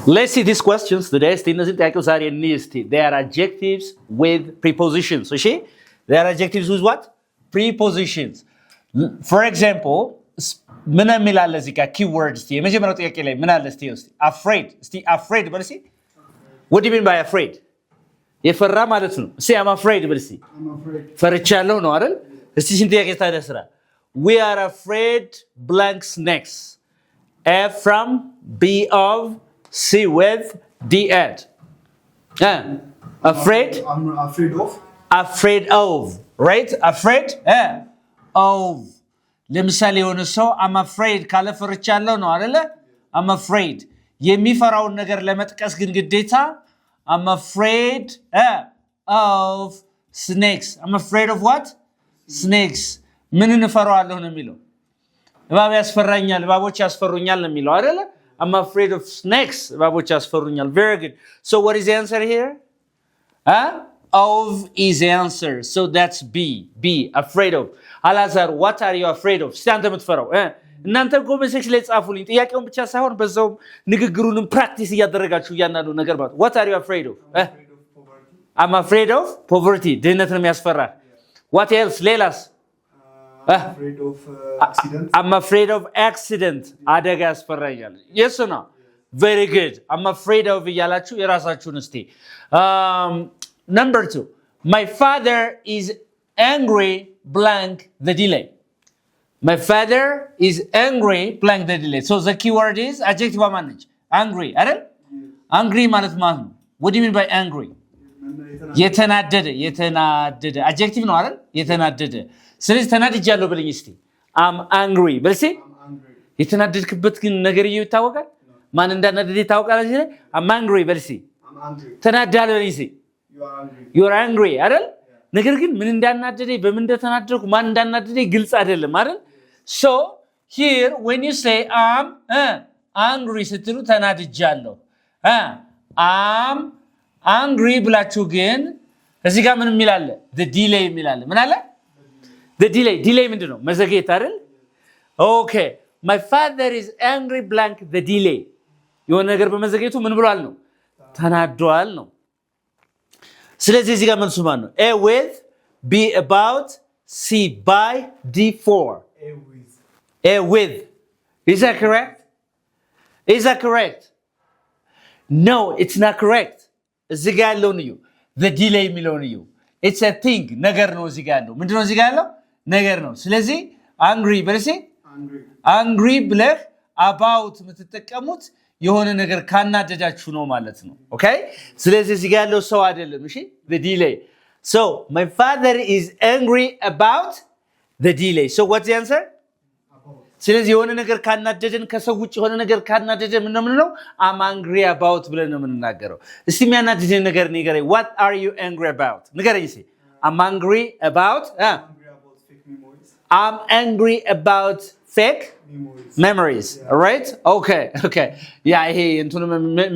Let's see these questions today. They are adjectives with prepositions. So they are adjectives with what? Prepositions. For example, keywords. Afraid. Afraid. What do you mean by afraid? Say I'm afraid. I'm afraid. We are afraid blank snakes. F from, B of, C with, D at. Afraid? I'm afraid of. Afraid of. Right? Afraid? Of. ለምሳሌ የሆነ ሰው I'm afraid ካለ ፈርቻለሁ ነው አይደለ? I'm afraid. የሚፈራውን ነገር ለመጥቀስ ግን ግዴታ I'm afraid of snakes. I'm afraid of what? Snakes. ምን እንፈራዋለሁ ነው የሚለው? እባብ ያስፈራኛል፣ እባቦች ያስፈሩኛል ነው የሚለው አይደለ? I'm afraid of snakes. እባቦች ያስፈሩኛል. Very good. So what is the answer here? Of is the answer. So that's B. B. Afraid of. Alazar, what are you afraid of? ስታንተ የምትፈራው እናንተ ኮሜንት ሴክሽን ላይ ጻፉልኝ። ጥያቄውን ብቻ ሳይሆን በዛው ንግግሩንም ፕራክቲስ እያደረጋችሁ እያንዳንዱ ነገር ማለት What are you afraid of? I'm afraid of poverty. ድህነት ነው የሚያስፈራ. What else? ሌላስ? I'm afraid of accident. I'm afraid of accident. አደጋ ያስፈራኛል. Yes or no? Very good. I'm afraid of እያላችሁ የራሳችሁን እስቲ Number 2. My father is angry blank the delay. My father is angry blank the delay. So the keyword is adjective manage. Angry. አይደል? Angry ማለት ማለት ነው. What do you mean by angry? የተናደደ adjective ነው አይደል? የተናደደ. ስለዚህ ተናድጃለሁ ብለኝ እስቲ I'm angry በልሲ የተናደድክበት ግን ነገርየው ይታወቃል ማን እንዳናደደ ይታወቃል አይደል I'm angry በልሲ ተናዳለ በልሲ You are angry አይደል ነገር ግን ምን እንዳናደደ በምን እንደተናደድኩ ማን እንዳናደደ ግልጽ አይደለም አይደል So here when you say I'm angry ስትሉ ተናድጃለሁ I'm angry ብላችሁ ግን እዚህ ጋር ምን የሚላለ the delay የሚላለ ምን አለ The delay ምንድን ነው መዘግየት አይደል Okay my father is angry blank the delay የሆነ ነገር በመዘግየቱ ምን ብሏል ነው ተናዷል ነው ስለዚህ እዚህ ጋር መልሱ ማን ነው A with B about C by D for A with Is that correct No it's not correct እዚህ ጋር ያለው ነው the delay የሚለው ነው It's a thing ነገር ነው እዚህ ጋር ያለው ምንድነው እዚህ ጋር ያለው ነገር ነው ስለዚህ angry በለሲ angry ብለህ about የምትጠቀሙት የሆነ ነገር ካናደዳችሁ ነው ማለት ነው ኦኬ ስለዚህ እዚህ ጋር ያለው ሰው አይደለም እሺ the delay so my father is angry about the delay so what's the answer ስለዚህ የሆነ ነገር ካናደደን ከሰው ውጭ የሆነ ነገር ካናደደ ምን ነው I'm angry about ብለን ነው የምንናገረው እስቲ የሚያናደደን ነገር ንገረኝ what are you angry about ንገረኝ እስቲ I'm angry about I'm angry about fake memories yeah. All right okay yeah hey into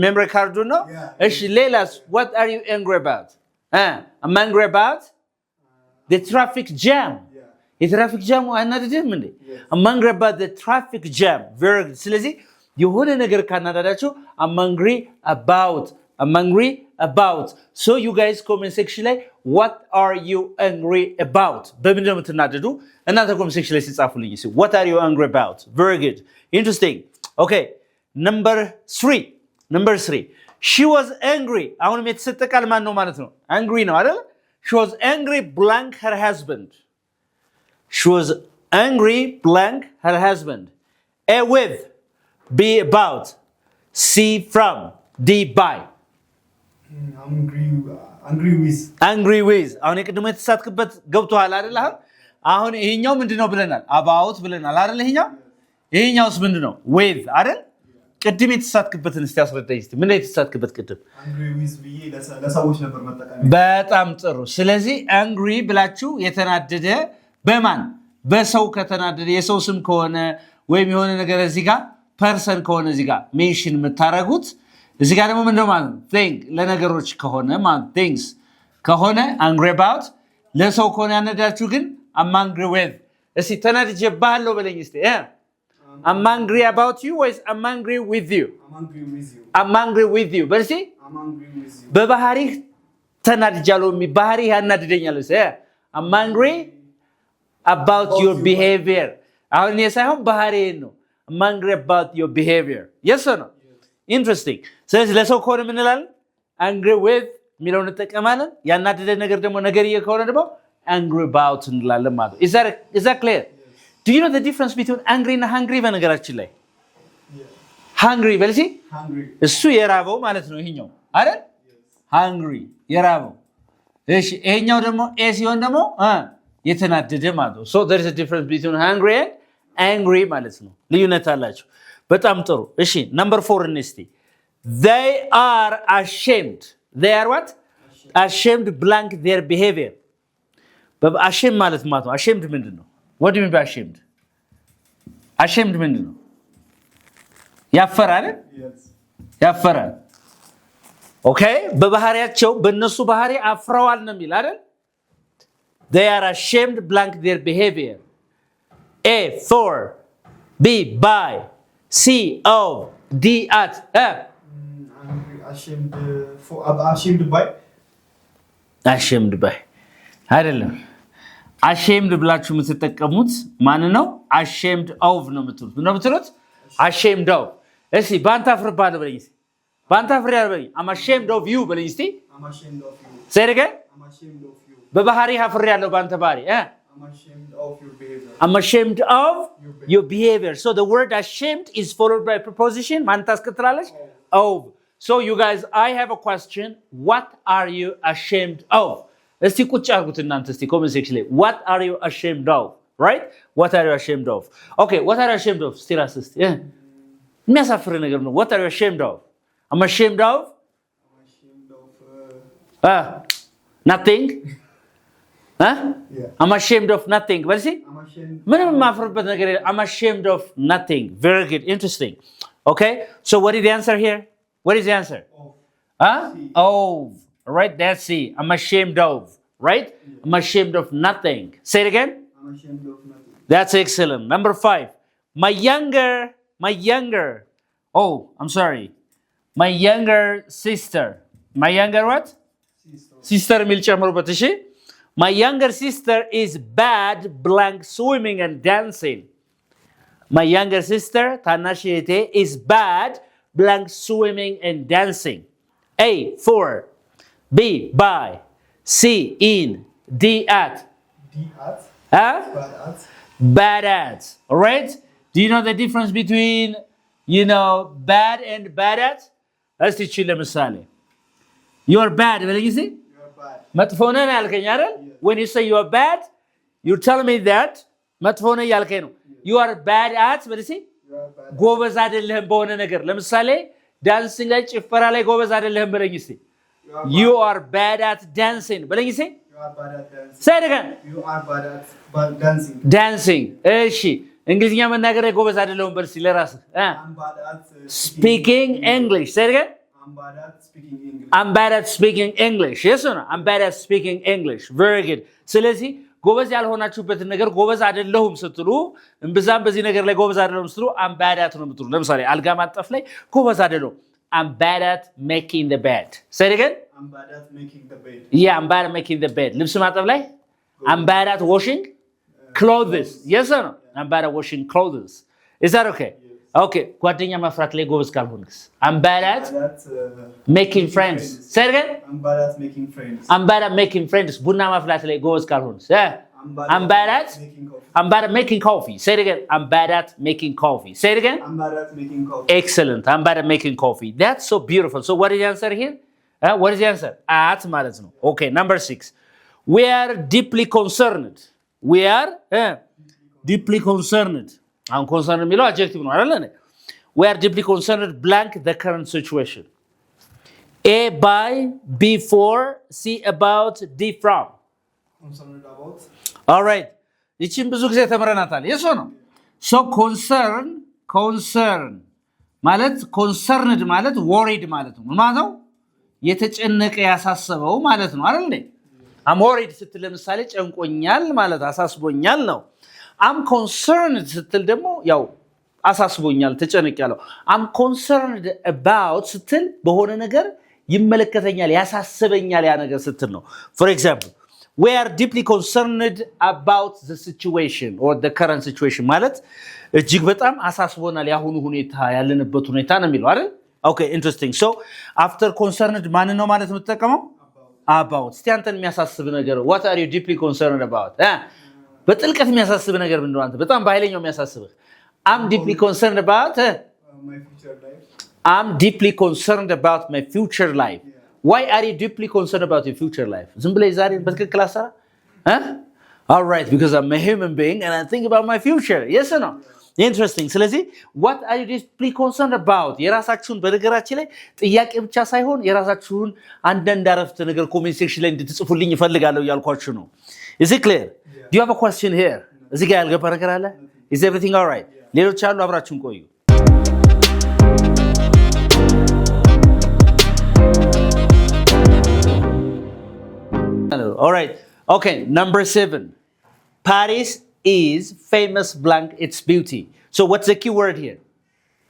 memory card no እሺ ሌላስ what are you angry about I'm angry about the traffic jam the traffic jam አናደደም እንዴ I'm angry about the traffic jam very good ስለዚህ የሆነ ነገር ካናደዳችሁ I'm angry about so you guys comment section ላይ what are you angry about በምን ነው የምትናደዱ እናንተ comment section ላይ ሲጻፉልኝ እስኪ what are you angry about very good interesting okay number 3 she was angry አሁንም የተሰጠ ቃል ማን ነው ማለት ነው angry ነው አይደል she was angry blank her husband she was angry blank her husband A with B about C from D by angry with አሁን የቅድመ የተሳትክበት ገብቷል አይደል አሁን ይሄኛው ምንድነው ብለናል about ብለናል አይደል ይሄኛውስ ምንድነው with አይደል ቅድም የተሳትክበትን እስቲ አስረዳኝ እስቲ ምን ላይ የተሳትክበት ቅድም angry with ብዬ ለሰዎች ነበር መጠቀም በጣም ጥሩ ስለዚህ angry ብላችሁ የተናደደ በማን በሰው ከተናደደ የሰው ስም ከሆነ ወይም የሆነ ነገር እዚህ ጋር ፐርሰን ከሆነ እዚህ ጋር ሜንሽን የምታረጉት እዚህ ጋር ደግሞ ምንድነው ማለት thing ለነገሮች ከሆነ ማለት things ከሆነ angry about ለሰው ከሆነ ያነዳችሁ ግን I'm angry with እስቲ ተናድጄብሃለሁ በለኝ እስቲ I'm angry about you ወይስ I'm angry with you? I'm angry with you. I'm angry with you በልሲ I'm angry with you. በባህሪህ ተናድጃለሁ ባህሪህ ያናድደኛል I'm angry about your behavior አሁን የሳይሆን ባህሪዬን ነው I'm angry about your behavior yes or no interesting ስለዚህ ለሰው ከሆነ ምን እንላለን angry with ሚለውን ተጠቀማለን ያናደደ ነገር ደግሞ ነገርዬ ከሆነ ደግሞ angry about እንላለን ማለት is that clear do you know the difference between angry and hungry በነገራችን ላይ hungry በልሲ Hungry. እሱ የራበው ማለት ነው ይሄኛው አይደል hungry የራበው እሺ ይሄኛው ደግሞ a ሲሆን ደግሞ የተናደደ ማለት ነው so there is a difference between hungry and angry ማለት ነው ልዩነት አላቸው በጣም ጥሩ እሺ number 4 እንስቲ they are ashamed they are what ashamed blank their behavior ashamed ማለት ነው ashamed ምንድነው what do you mean by ashamed ashamed ምንድነው ያፈራል Yes. ያፈራል ኦኬ በባህሪያቸው በእነሱ ባህሪ አፍረዋል ነው የሚል አይደል they are ashamed blank their behavior a for b by c of d at Angry, ashamed by. ashamed by አይደለም ashamed ብላችሁ የምትጠቀሙት ማን ነው ashamed of ነው የምትሉት ashamed of እሺ ባንታ ፍርባለ በለኝ ባንታ ፍር ያልበኝ I'm ashamed of you በለኝ እስቲ I'm ashamed of you. say it again I'm ashamed of you. በባህሪ አፍር ያለው ባንተ ባህሪ I'm ashamed of your behavior. I'm ashamed of your behavior so the word ashamed is followed by preposition ማን ታስከትላለች of so you guys I have a question what are you ashamed of እስቲ ቁጭ አድርጉት እናንተ እስቲ comment section ላይ what are you ashamed of right what are you ashamed of okay what are you ashamed of still assist የሚያሳፍር ነገር ነው what are you ashamed of I'm ashamed of nothing Yeah. I'm ashamed of nothing but see I'm ashamed. ምንም ማፍርበት ነገር I'm ashamed of nothing very good interesting okay so what is the answer here what is the answer oh right that's C I'm ashamed of right I'm ashamed of nothing say it again I'm ashamed of nothing. that's excellent number 5 my younger oh I'm sorry my younger sister my younger what sister ሚል ጨምሩበት እሺ my younger sister is bad blank swimming and dancing my younger sister ታናሽ እህቴ is bad blank swimming and dancing a for b by c in d at D at. Bad at. bad at all right do you know the difference between bad and bad at let's teach you ለምሳሌ you are bad በለኝ እስቲ You are bad. መጥፎ ነህ ያልከኝ አይደል when you say you are bad you tell me that መጥፎ ነህ ያልከኝ ነው you are bad at በለኝ እስቲ You are bad. ጎበዝ አይደለህም በሆነ ነገር ለምሳሌ ዳንሲንግ ላይ ጭፈራ ላይ ጎበዝ አይደለህም በለኝ እስቲ you are bad at dancing በለኝ እስቲ You are bad at dancing. say it again You are bad at dancing. dancing እሺ እንግሊዝኛ መናገር ላይ ጎበዝ አይደለሁም በል እስቲ ለራስህ I'm bad at speaking English say it again I'm bad at speaking English. I'm bad at speaking English yes or no I'm bad at speaking English very good ስለዚህ ጎበዝ ያልሆናችሁበትን ነገር ጎበዝ አይደለሁም ስትሉ እንብዛም በዚህ ነገር ላይ ጎበዝ አይደለሁም ስትሉ I'm bad at ነው የምትሉ ለምሳሌ አልጋ ማንጠፍ ላይ ጎበዝ አይደለሁም I'm bad at making the bed say it again I'm bad at making the bed. yeah I'm bad at making the bed ልብስ ማጠብ ላይ I'm bad at washing clothes yes or no I'm bad at washing clothes is that okay okay ጓደኛ ማፍራት ላይ ጎበዝ ካልሆንክስ I'm bad at Bad at making friends say it again I'm bad at making friends. I'm bad at making friends ቡና ማፍላት ላይ ጎበዝ ካልሆንስ I'm bad at making coffee. I'm bad at making coffee say it again I'm bad at making coffee say it again I'm bad at making coffee. excellent I'm bad at making coffee that's so beautiful so what is the answer here what is the answer at ማለት ነው okay number 6 we are deeply concerned we are deeply concerned I'm concerned የሚለው adjective ነው አይደል we are deeply concerned blank the current situation a by b for c about d from Concerned about. all right ይቺን ብዙ ጊዜ ተምረናታል የሶ ነው so concern ማለት concerned ማለት worried ማለት ነው ማለት ነው የተጨነቀ ያሳሰበው ማለት ነው አይደል I'm worried ስትል ለምሳሌ ጨንቆኛል ማለት አሳስቦኛል ነው I'm concerned ስትል ደግሞ ያው አሳስቦኛል ተጨንቄያለሁ I'm concerned about ስትል በሆነ ነገር ይመለከተኛል ያሳስበኛል ያ ነገር ስትል ነው for example we are deeply concerned about the situation or the current situation ማለት እጅግ በጣም አሳስቦናል ያሁኑ ሁኔታ ያለንበት ሁኔታ ነው የሚለው አይደል okay interesting so after concerned ማን ነው ማለት የምትጠቀመው about እስቲ አንተን የሚያሳስብ ነገር what are you deeply concerned about በጥልቀት የሚያሳስብ ነገር ምንድነው አንተ በጣም በኃይለኛው የሚያሳስብህ I'm deeply concerned about my future life. I'm deeply concerned about my future life. Yeah. Why are you deeply concerned about your future life? ዝም ብለህ ዛሬ በትክክል አሰራ All right because I'm a human being and I think about my future. Yes or no? Yeah. Interesting. ስለዚህ what are you deeply concerned about? የራሳችሁን በነገራችን ላይ ጥያቄ ብቻ ሳይሆን የራሳችሁን አንዳንድ አረፍተ ነገር ኮሜንት ሴክሽን ላይ እንድትጽፉልኝ እፈልጋለሁ ያልኳችሁ ነው. Is it clear? Yeah. Do you have a question here? እዚህ ጋር ያልገባ ነገር አለ? Is everything all right? ሌሎች አሉ አብራችሁን ቆዩ All right. Okay, number 7. Paris is famous blank its beauty. So what's the key word here?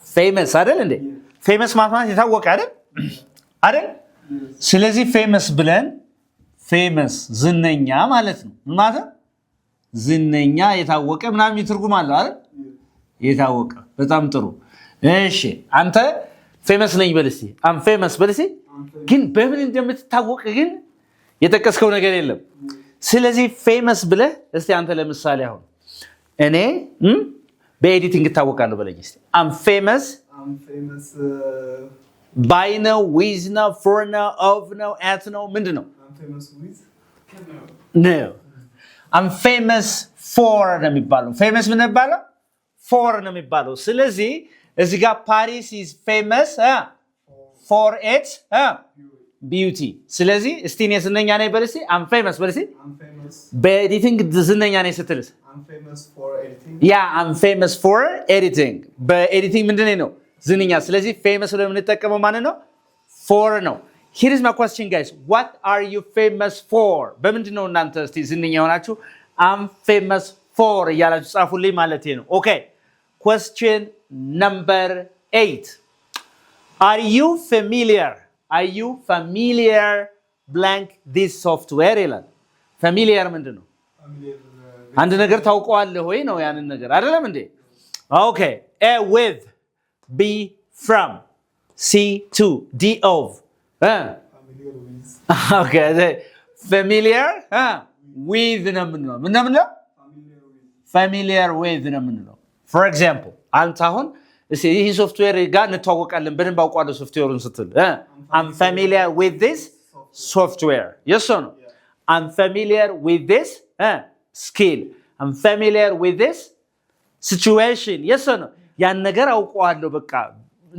Famous አይደል እንዴ? Famous ማለት የታወቀ አይደል? አይደል? ስለዚህ famous ብለን famous ዝነኛ ማለት ነው. ማለት ዝነኛ የታወቀ ምናምን ይትርጉም አለው አይደል? የታወቀ በጣም ጥሩ እሺ አንተ ፌመስ ነኝ በልሲ አም ፌመስ በልሲ ግን በምን እንደምትታወቅ ግን የተከስከው ነገር የለም ስለዚህ ፌመስ ብለህ እስቲ አንተ ለምሳሌ አሁን እኔ በኤዲቲንግ ታወቃለሁ በለኝ እስቲ አም ፌመስ ባይ ነው ዊዝ ነው ፎር ነው ኦፍ ነው አት ነው ምንድነው I'm famous with no I'm famous for ነው የሚባለው ፌመስ ምን ይባላል for ነው የሚባለው ስለዚህ እዚህ ጋር ፓሪስ is famous for its beauty ስለዚህ እስቲ እኔ ዝነኛ ነኝ በልሲ I'm famous በልሲ I'm famous በኤዲቲንግ ዝነኛ ነኝ ስትልስ I'm famous for editing I'm famous for editing በኤዲቲንግ ምንድነው ነው ዝነኛ ስለዚህ famous ብለን የምንጠቀመው ማን ነው for ነው here is my question guys what are you famous for በምንድነው እናንተ እስቲ ዝነኛ ሆናችሁ I'm famous for ያላችሁ ጻፉልኝ ማለት ነው okay question number 8 are you familiar blank this software ይላል familiar ምንድነው አንድ ነገር ታውቀዋለህ ወይ ነው ያንን ነገር አይደለም እንዴ okay a with b from c to d of okay familiar with ነው ምንድነው familiar with ነው for example አንተ አሁን ይሄ ሶፍትዌር ጋር እንተዋወቃለን በደንብ አውቀዋለሁ ሶፍትዌሩን ስትል I'm familiar with this software yes or no I'm familiar with this skill I'm familiar with this situation yes or no ያን ነገር አውቀዋለሁ በቃ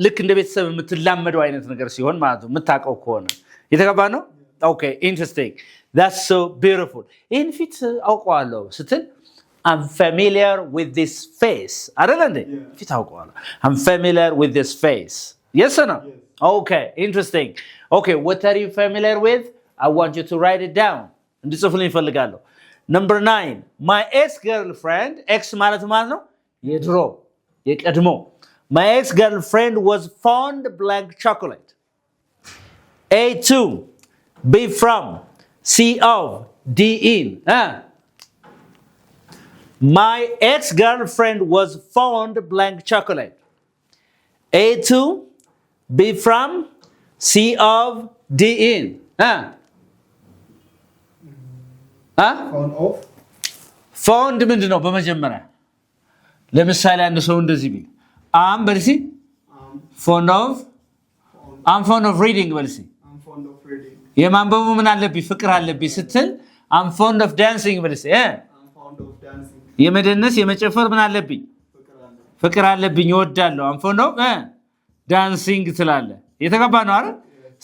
ልክ እንደ ቤተሰብ የምትላመደው አይነት ነገር ሲሆን ማለት ነው የምታውቀው ከሆነ የተገባ ነው okay interesting that's so beautiful in fit አውቀዋለሁ ስትል I'm familiar with this face አይደል እንዴ ፊት አውቀዋለሁ I'm familiar with this face yes or no yes. Okay interesting okay what are you familiar with I want you to write it down እንድጽፉልኝ እፈልጋለሁ number 9 my ex-girlfriend ex ማለት ነው የድሮ የቀድሞ my ex-girlfriend was fond blank chocolate A2 B from C of D in My ex-girlfriend was fond blank chocolate. A2, B from, C of, D in. fond of fond ምንድነው በመጀመሪያ ለምሳሌ አንድ ሰው እንደዚህ ቢል I'm በልሲ fond of I'm fond of reading በልሲ I'm fond of reading የማንበቡ ምን አለብኝ ፍቅር አለብኝ ስትል I'm fond of dancing በልሲ I'm fond of dancing የመደነስ የመጨፈር ምን አለብኝ ፍቅር አለብኝ እወዳለሁ I'm fond of dancing ትላለህ የተገባ ነው አይደል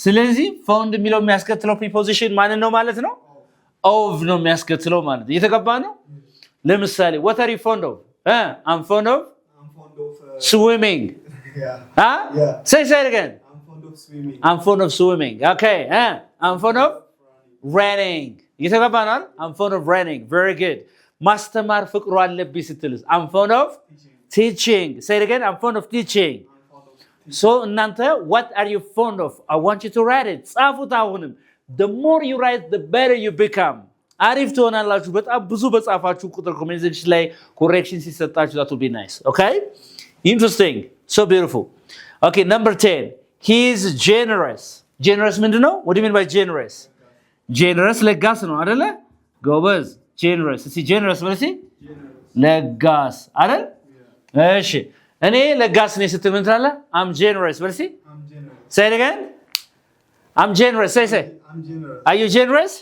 ስለዚህ fond የሚለው የሚያስከትለው preposition ማን ነው ማለት ነው of ነው የሚያስከትለው ማለት የተገባ ነው ለምሳሌ what are you fond of I'm fond of swimming say it again I'm fond of swimming okay I'm fond of running የተገባ ነው I'm fond of running very good ማስተማር ፍቅሩ አለብኝ ስትልስ I'm fond of teaching. Say it again. I'm fond of teaching. So እናንተ what are you fond of? I want you to write it. ጻፉት አሁንም. The more you write, the better you become. አሪፍ ትሆናላችሁ። በጣም ብዙ በጻፋችሁ ቁጥር ኮሜንት ሴክሽን ላይ ኮሬክሽን ሲሰጣችሁ that will be nice. Okay? Interesting. So beautiful. Okay, number 10. He is generous. Generous ምንድነው? What do you mean by generous? Generous ለጋስ ነው አይደለ? ጎበዝ. Generous. እስቲ generous ማለት ለጋስ አይደል? እሺ እኔ ለጋስ ነኝ ስትል ምን ትላለህ? I'm generous በል እስቲ። I'm generous. Say it again. I'm generous. Say. I'm generous. Are you generous?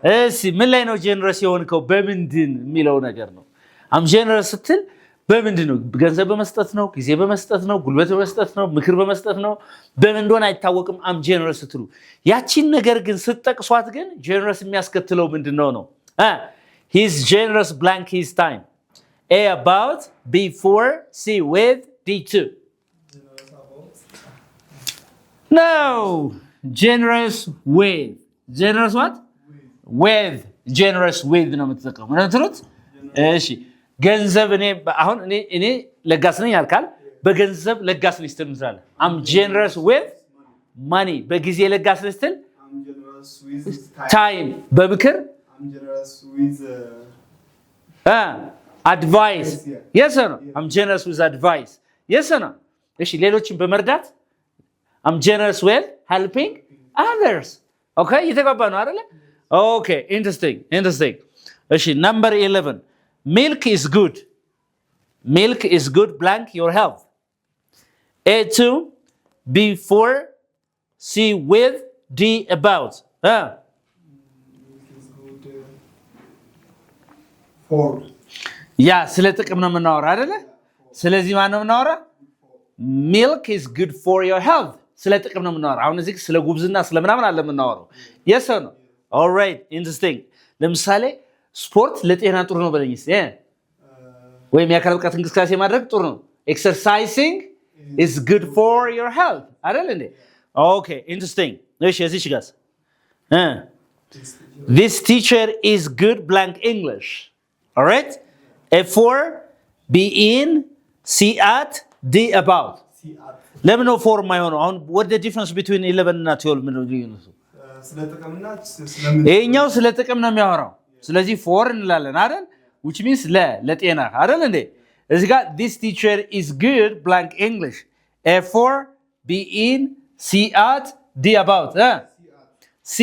እሺ ምን ላይ ነው generous የሆንከው? በምንድን የሚለው ነገር ነው። I'm generous ስትል በምንድን ነው? ገንዘብ በመስጠት ነው? ጊዜ በመስጠት ነው? ጉልበት በመስጠት ነው? ምክር በመስጠት ነው? በምን እንደሆነ አይታወቅም። I'm generous ስትሉ ያቺን ነገር ግን ስትጠቅሷት ግን generous የሚያስከትለው ምንድነው ነው? He's generous blank his time. A about, B for, C with, D to. No, generous with. Generous what? With. Generous with ነው የምትጠቀሙ። ነው ትሩት? እሺ ገንዘብ እኔ ለጋስ ነኝ ያልካል በገንዘብ ለጋስ ነኝ ስትል ምሳሌ I'm generous with money በጊዜ ለጋስ ነኝ ስትል I'm generous with time በምክር I'm generous with advice. Yes, or no? I'm generous with advice. Yes or no? እሺ ሌሎችን በመርዳት I'm generous with helping others. Okay? እየተግባባ ነው አይደለ? Okay, interesting. እሺ number 11. Milk is good. Milk is good blank your health. A2, B4, C with, D about. milk is good for ያ ስለ ጥቅም ነው የምናወራው አይደለ? ስለዚህ ማን ነው የምናወራው? Milk is good for your health. ስለ ጥቅም ነው የምናወራው። አሁን እዚህ ስለ ጉብዝና ስለ ምናምን አለ የምናወራው። Yes or no? All right, interesting. ለምሳሌ ስፖርት ለጤና ጥሩ ነው በለኝ እስቲ። ወይም የአካል ብቃት እንቅስቃሴ ማድረግ ጥሩ ነው። Exercising is good for your health. አይደል እንዴ? Okay, interesting. እሺ እዚህ ጋር This teacher is good blank English. All right? A4, B in, C at, D about. ለምን ነው ፎር የማይሆነው? አሁን what the difference between 11 እና 12 ምን ነው ልዩነቱ? ስለ ጥቅምና ስለምን ይሄኛው ስለ ጥቅም ነው የሚያወራው። ስለዚህ ፎር እንላለን አይደል? which means ለጤና አይደል እንዴ? እዚህ ጋር this teacher is good blank English. A4, B in, C at, D about. C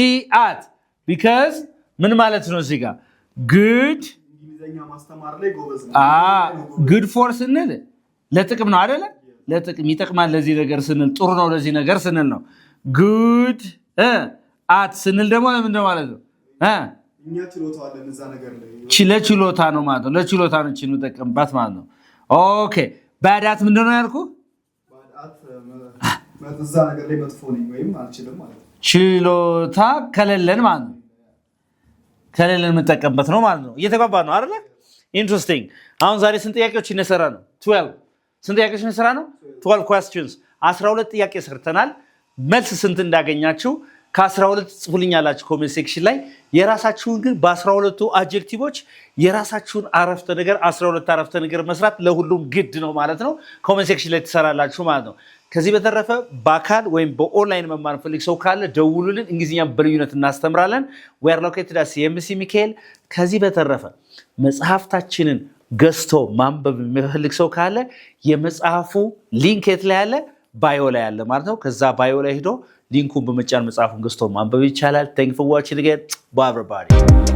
at because ምን ማለት ነው እዚህ ጋር? good እንግሊዘኛ ማስተማር ላይ ጎበዝ ነው። good for ስንል ለጥቅም ነው አይደለ? ለጥቅም ይጠቅማል ለዚህ ነገር ስንል ጥሩ ነው ለዚህ ነገር ስንል ነው። good at ስንል ደግሞ ምንድን ነው ማለት ነው? እኛ ችሎታ አለን እዛ ነገር ላይ ለችሎታ ነው ማለት ነው። ለችሎታ ነው እቺን እንጠቀምባት ማለት ነው። ኦኬ ባዳት ምንድን ነው ያልኩ? ባዳት እዛ ነገር ላይ መጥፎ ነኝ ወይም አልችልም ማለት ነው። ችሎታ ከሌለን ማለት ነው። ከሌለን የምንጠቀምበት ነው ማለት ነው። እየተግባባ ነው አይደለ? ኢንትረስቲንግ። አሁን ዛሬ ስንት ጥያቄዎች እነሰራ ነው? 12 ስንት ጥያቄዎች እነሰራ ነው? 12 questions 12 ጥያቄ ሰርተናል። መልስ ስንት እንዳገኛችሁ ከ12 ጽፉልኛላችሁ ኮሜንት ሴክሽን ላይ። የራሳችሁን ግን በ12ቱ አድጀክቲቮች የራሳችሁን አረፍተ ነገር 12 አረፍተ ነገር መስራት ለሁሉም ግድ ነው ማለት ነው። ኮሜንት ሴክሽን ላይ ትሰራላችሁ ማለት ነው። ከዚህ በተረፈ በአካል ወይም በኦንላይን መማር ፈልግ ሰው ካለ ደውሉልን። እንግሊዝኛ በልዩነት እናስተምራለን። we are located at CMC ሚካኤል። ከዚህ በተረፈ መጽሐፍታችንን ገዝቶ ማንበብ የሚፈልግ ሰው ካለ የመጽሐፉ ሊንክ የት ላይ ያለ? ባዮ ላይ ያለ ማለት ነው። ከዛ ባዮ ላይ ሄዶ ሊንኩን በመጫን መጽሐፉን ገዝቶ ማንበብ ይቻላል። Thank you for watching again. Bye everybody.